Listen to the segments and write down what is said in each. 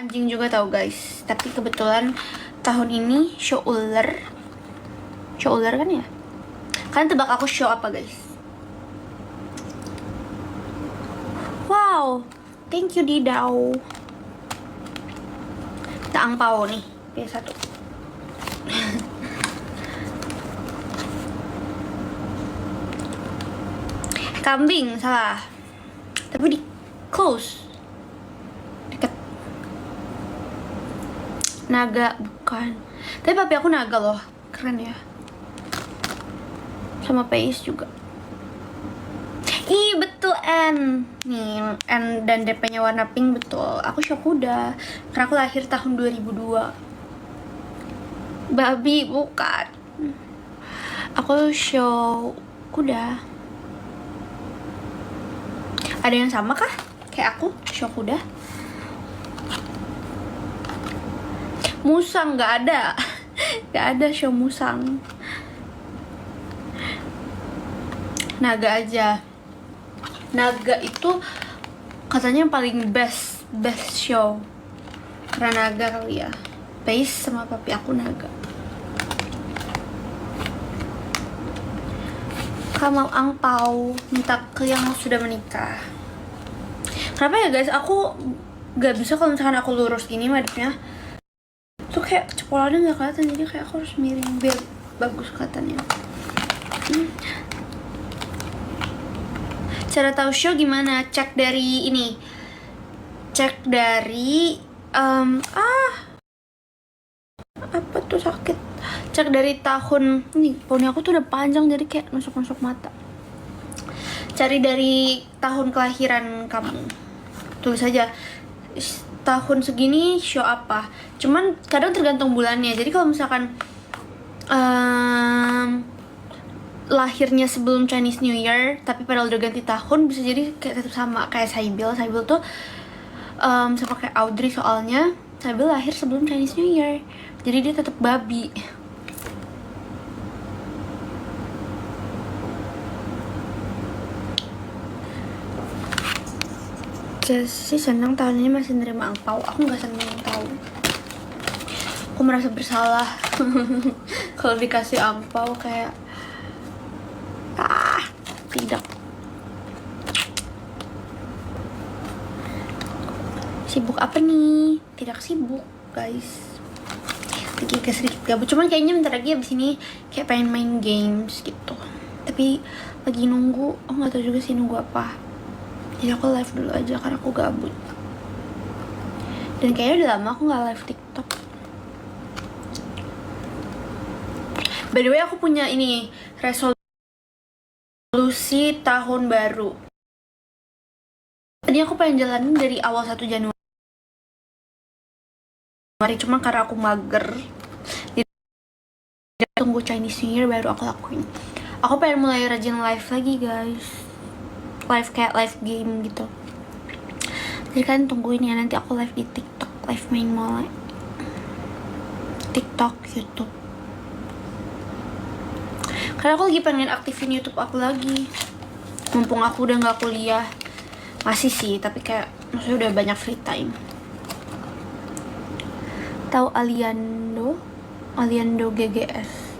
Anjing juga tau guys. Tapi kebetulan tahun ini show ular kan ya? Kalian tebak aku show apa guys? Wow, thank you Didau. Kita angpau nih, PS1. Kambing, salah. Tapi di close. Deket. Naga, bukan. Tapi papi aku naga loh. Keren ya. Sama Pais juga. Ih, betul N. Nih, N dan DP-nya warna pink betul. Aku Shokuda. Karena aku lahir tahun 2002. Babi, bukan. Aku Shokuda. Ada yang sama kah? Kayak aku, Shokuda. Musang, nggak ada. Nggak ada show musang. Naga aja. Naga itu katanya yang paling best show. Karena naga kali ya. Pais sama papi aku naga. Kamu mau angpau, minta ke yang sudah menikah. Kenapa ya guys, aku gak bisa kalau misalkan aku lurus gini madepnya tuh kayak cepolannya gak kelihatan, jadi kayak aku harus miring biar bagus kelihatannya. Cara tahu show gimana? Cek dari ini. Cek dari apa tuh sakit. Cek dari tahun. Nih, poni aku tuh udah panjang jadi kayak nusuk-nusuk mata. Cari dari tahun kelahiran kamu. Tulis aja tahun segini show apa. Cuman kadang tergantung bulannya. Jadi kalau misalkan lahirnya sebelum Chinese New Year tapi padahal udah ganti tahun, bisa jadi kayak tetap sama kayak Saibil tuh sama kayak Audrey, soalnya Saibil lahir sebelum Chinese New Year jadi dia tetap babi. Jessie senang tahun ini masih nerima angpau. Aku nggak senang tahu. Aku merasa bersalah kalau dikasih angpau kayak tidak. Sibuk apa nih? Tidak sibuk guys, lagi sedikit gabut. Cuman kayaknya bentar lagi abis ini kayak pengen main games gitu. Tapi lagi nunggu, nggak tahu juga sih nunggu apa. Jadi aku live dulu aja karena aku gabut. Dan kayaknya udah lama aku nggak live TikTok. By the way, aku punya ini resolusi tahun baru. Tadi aku pengen jalanin dari awal 1 Januari. Cuma karena aku mager, jadi tunggu Chinese New Year baru aku lakuin. Aku pengen mulai rajin live lagi guys. Live kayak live game gitu. Jadi kan tungguin ya, nanti aku live di TikTok. Live main mulai TikTok, YouTube. Karena aku lagi pengen aktifin YouTube aku lagi. Mumpung aku udah gak kuliah. Masih sih, tapi kayak maksudnya udah banyak free time. Tahu Aliando GGS.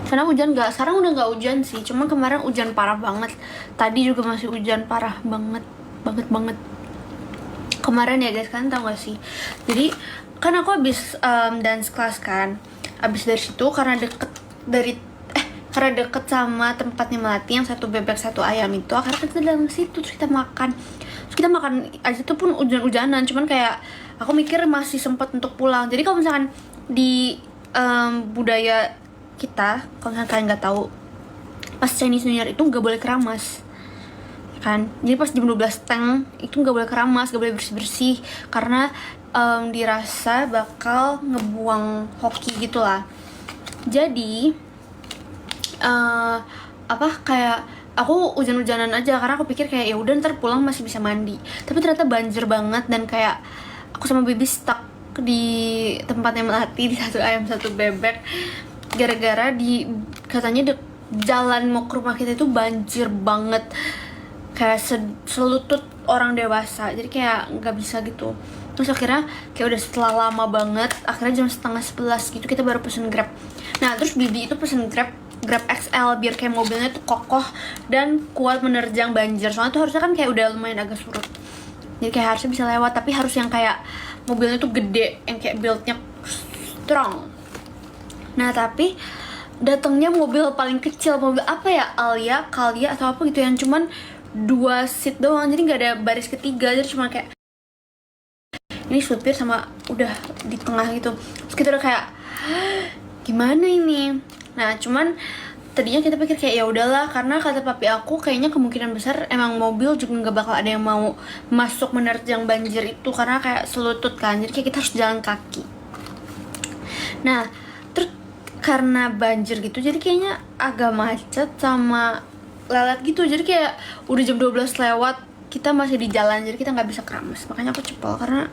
Karena hujan gak, sekarang udah gak hujan sih. Cuma kemarin hujan parah banget. Tadi juga masih hujan parah banget. Kemarin ya guys, kalian tau gak sih? Jadi kan aku habis dance class kan. Abis dari situ karena deket sama tempatnya Melati yang 1 bebek 1 ayam itu, akhirnya kita datang ke situ terus kita makan aja tuh pun hujan-hujanan. Cuman kayak aku mikir masih sempat untuk pulang. Jadi kalau misalkan di budaya kita, kalau misalkan kalian nggak tahu, pas Chinese New Year itu nggak boleh keramas kan. Jadi pas jam 12 teng itu nggak boleh keramas, nggak boleh bersih-bersih karena dirasa bakal ngebuang hoki gitulah. Jadi kayak aku hujan-hujanan aja karena aku pikir kayak ya udah ntar pulang masih bisa mandi. Tapi ternyata banjir banget dan kayak aku sama baby stuck di tempatnya Melati di 1 ayam 1 bebek gara-gara katanya jalan mau ke rumah kita itu banjir banget. kayak selutut orang dewasa, jadi kayak nggak bisa gitu. Terus akhirnya kayak udah setelah lama banget, akhirnya jam 10:30 gitu kita baru pesen Grab. Nah terus Bibi itu pesen Grab XL biar kayak mobilnya tuh kokoh dan kuat menerjang banjir. Soalnya tuh harusnya kan kayak udah lumayan agak surut, jadi kayak harusnya bisa lewat, tapi harus yang kayak mobilnya tuh gede, yang kayak build-nya strong. Nah tapi datangnya mobil paling kecil, mobil apa ya, Kalia atau apa gitu, yang cuman 2 seat doang, jadi nggak ada baris ketiga, jadi cuma kayak ini supir sama udah di tengah gitu. Terus kita udah kayak gimana ini. Nah cuman tadinya kita pikir kayak ya udahlah, karena kata papi aku kayaknya kemungkinan besar emang mobil juga nggak bakal ada yang mau masuk menerjang banjir itu, karena kayak selutut kan, jadi kayak kita harus jalan kaki. Nah terus karena banjir gitu jadi kayaknya agak macet sama lelet gitu, jadi kayak udah jam 12 lewat kita masih di jalan, jadi kita nggak bisa keramas. Makanya aku cepol karena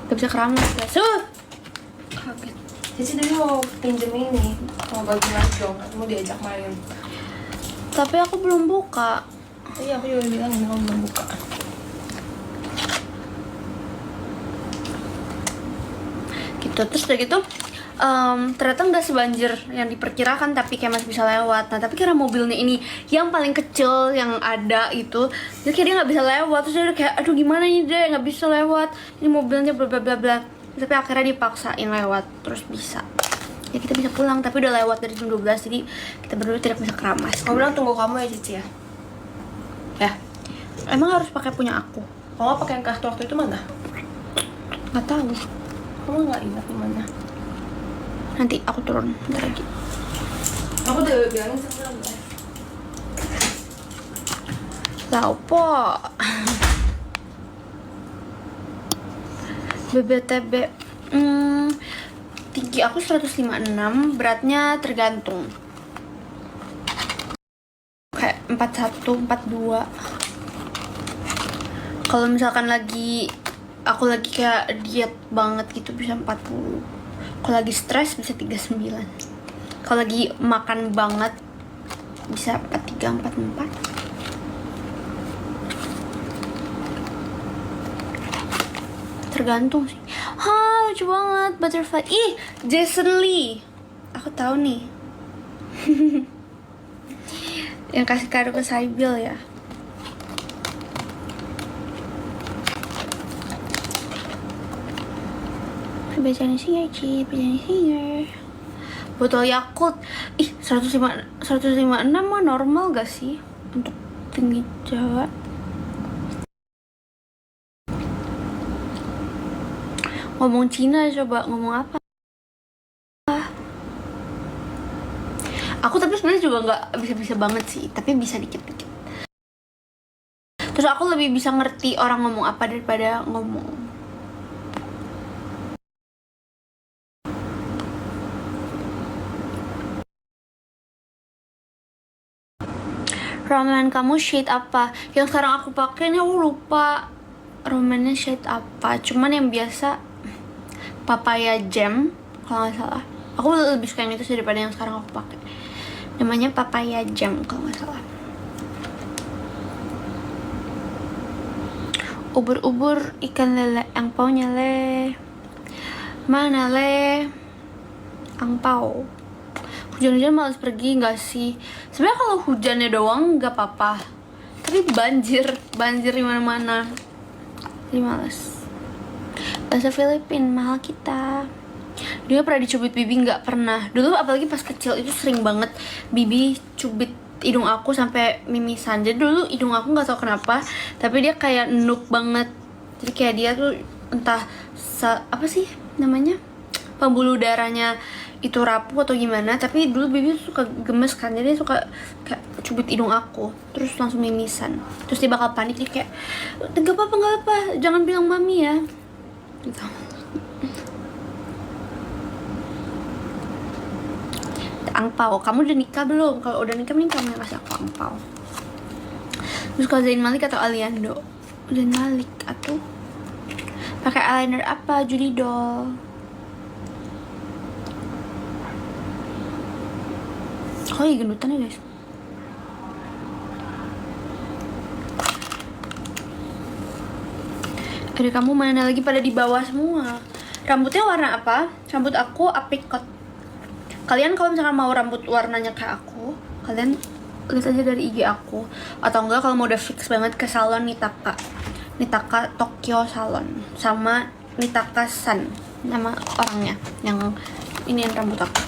nggak bisa keramas guys. Kaget. Cici tadi mau pinjem ini, mau bagi mahjong, mau diajak main. Tapi aku belum buka. Iya, aku juga bilang ini kamu belum buka. Gitu, terus udah gitu ternyata nggak sebanjir yang diperkirakan, tapi kayak masih bisa lewat. Nah tapi karena mobilnya ini yang paling kecil yang ada itu, jadi kayak dia nggak bisa lewat. Terus dia udah kayak aduh gimana nih deh, nggak bisa lewat, ini mobilnya bla bla bla bla. Tapi akhirnya dipaksain lewat, terus bisa. Ya kita bisa pulang, tapi udah lewat dari jam 12, jadi kita berdua tidak bisa keramas. Kamu bilang tunggu kamu ya Cici ya? Ya, emang harus pakai punya aku? Kalau nggak pakai yang kartu waktu itu mana? Nggak tahu. Kamu nggak ingat di mana? Nanti aku turun bentar lagi. Aku udah bilangin sebelum ya. Lah opo. BBTB tinggi aku 156, beratnya tergantung kayak 41, 42. Kalau misalkan aku lagi kayak diet banget gitu bisa 40. Kalau lagi stres bisa 39. Kalau lagi makan banget bisa 43, 44. Tergantung sih. Lucu banget butterfly. Ih, Jason Lee. Aku tahu nih. Yang kasih kado ke Saibil ya. Bacaan singer, bacaan singer. Botol Yakult. Ih, 156 mah normal gak sih untuk tinggi Jawa? Ngomong Cina, coba ngomong apa? Aku tapi sebenarnya juga nggak bisa banget sih, tapi bisa dikit-dikit. Terus aku lebih bisa ngerti orang ngomong apa daripada ngomong. Ramen kamu shade apa? Yang sekarang aku pakai ini aku lupa ramennya shade apa. Cuman yang biasa papaya jam kalau nggak salah. Aku lebih suka yang itu sih daripada yang sekarang aku pakai. Namanya papaya jam kalau nggak salah. Ubur-ubur ikan lele, angpaunya le. Mana le? Angpau. Hujan-hujan males pergi nggak sih? Sebenarnya kalau hujannya doang nggak apa-apa. Tapi banjir di mana-mana. Jadi males. Bahasa Filipin mahal kita. Dia pernah dicubit Bibi nggak pernah. Dulu apalagi pas kecil itu sering banget Bibi cubit hidung aku sampai mimisan. Jadi dulu hidung aku nggak tahu kenapa, tapi dia kayak nuk banget. Jadi kayak dia tuh entah apa sih namanya, pembuluh darahnya itu rapuh atau gimana. Tapi dulu Bibi tuh suka gemes kan, jadi dia suka kayak cubit hidung aku terus langsung mimisan. Terus dia bakal panik, dia kayak nggak apa-apa, jangan bilang mami ya gitu. Angpau, kamu udah nikah belum? Kalau udah nikah, kamu yang kasih aku angpau. Terus kalau Zain Malik atau Aliando? Zain Malik atau pakai eyeliner apa? Judy Doll. Kok lagi gendutan ya guys? Dari kamu mana lagi pada di bawah semua. Rambutnya warna apa? Rambut aku apricot. Kalian kalau misalkan mau rambut warnanya kayak aku, kalian lihat aja dari IG aku. Atau enggak kalau mau udah fix banget ke salon Nitaka Tokyo Salon sama Nitaka San, nama orangnya yang ini rambut aku.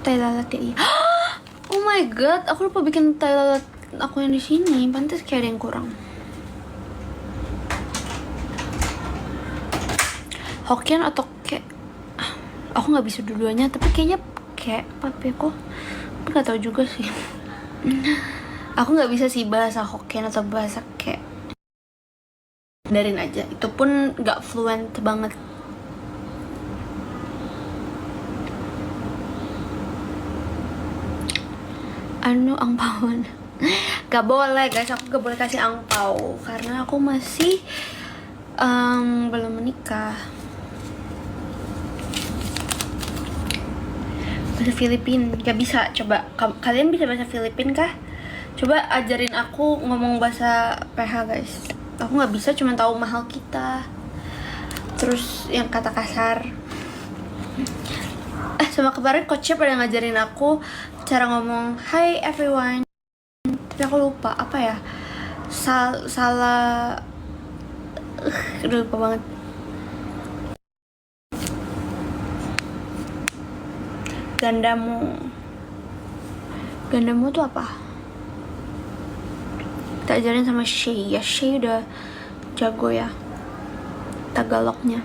Tai lalat ya. Oh my god, aku lupa bikin tai lalat aku yang di sini. Pantes kayak ada yang kurang. Hokkien atau kayak aku nggak bisa dua-duanya, tapi kayaknya kayak papi aku nggak tahu juga sih. Aku nggak bisa sih bahasa Hokkien atau bahasa kayak Mandarin aja, itu pun nggak fluent banget. Anu angpauan gak boleh guys, aku gak boleh kasih angpau karena aku masih belum menikah. Bahasa Filipin gak bisa. Coba kalian bisa bahasa Filipin kah? Coba ajarin aku ngomong bahasa PH guys. Aku gak bisa, cuma tahu mahal kita, terus yang kata kasar. Sama kemarin coachnya pada ngajarin aku cara ngomong hi everyone, tapi aku lupa apa ya, salah udah lupa banget. Gandamu tuh apa? Kita ajarin sama Shay ya. Shay udah jago ya Tagalognya.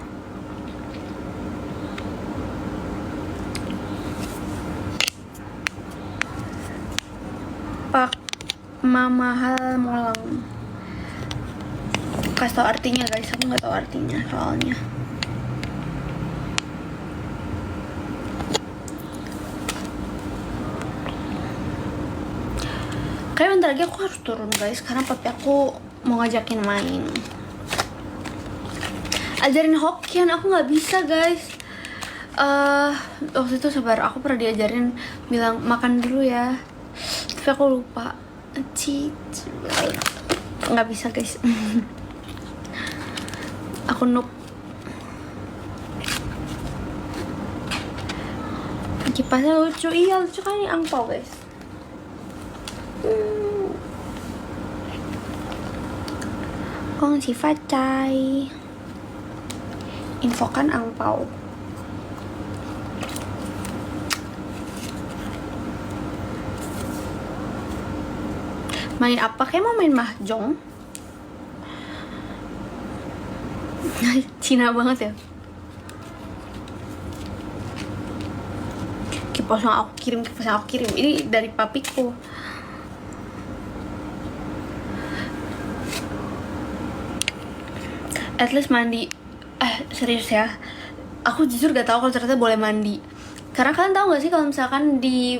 Pak mamahal molang. Kasih tau artinya guys, aku nggak tahu artinya soalnya. Kayak bentar lagi aku harus turun guys, karena papi aku mau ngajakin main. Ajarin Hokkien aku nggak bisa guys. Waktu itu sabar, aku pernah diajarin bilang makan dulu ya, tapi aku lupa. Nggak bisa guys. Aku noob. Kipasnya lucu, iya lucu kan, ini angpau guys. Kong si facai. Infokan angpau. Main apa? Kayak mau main mahjong. Cina banget ya. Kipas yang aku kirim. Ini dari papiku. At least mandi. Serius ya. Aku jujur gak tahu kalau ternyata boleh mandi. Karena kalian tahu gak sih kalau misalkan di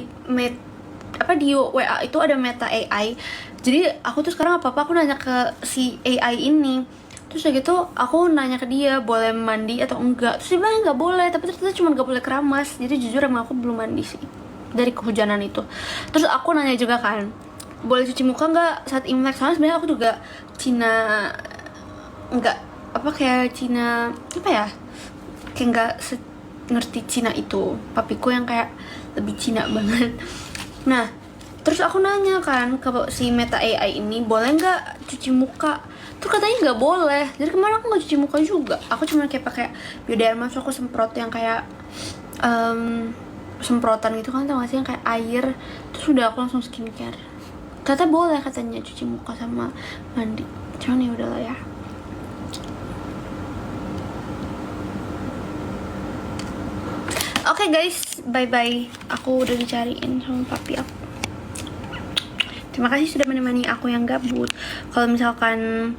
di WA itu ada Meta AI. Jadi aku tuh sekarang apa-apa aku nanya ke si AI ini. Terus kayak gitu aku nanya ke dia boleh mandi atau enggak. Terus dia bilang nggak boleh, tapi ternyata cuma nggak boleh keramas. Jadi jujur emang aku belum mandi sih dari kehujanan itu. Terus aku nanya juga kan, boleh cuci muka nggak saat Imlek? Soalnya sebenarnya aku juga Cina, nggak apa kayak Cina apa ya, kayak nggak ngerti Cina itu. Papiku yang kayak lebih Cina banget. Nah, terus aku nanya kan ke si Meta AI ini, boleh nggak cuci muka? Tuh katanya nggak boleh. Jadi kemarin aku nggak cuci muka juga. Aku cuma kayak pakai Bioderma, terus aku semprot yang kayak semprotan gitu kan, tau gak sih, yang kayak air. Terus udah aku langsung skincare. Ternyata boleh katanya cuci muka sama mandi. Cuman ya udahlah ya. Oke guys, bye bye. Aku udah dicariin sama papi aku. Terima kasih sudah menemani aku yang gabut. Kalau misalkan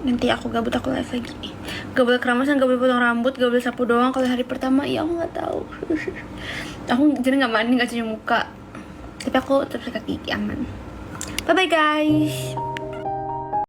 nanti aku gabut, aku live lagi. Gak boleh keramasan, gak boleh potong rambut, gak boleh sapu doang kalau hari pertama. Ya aku nggak tahu. Aku jadi nggak mandi, nggak cuci muka. Tapi aku tetap sikat gigi aman. Bye bye guys.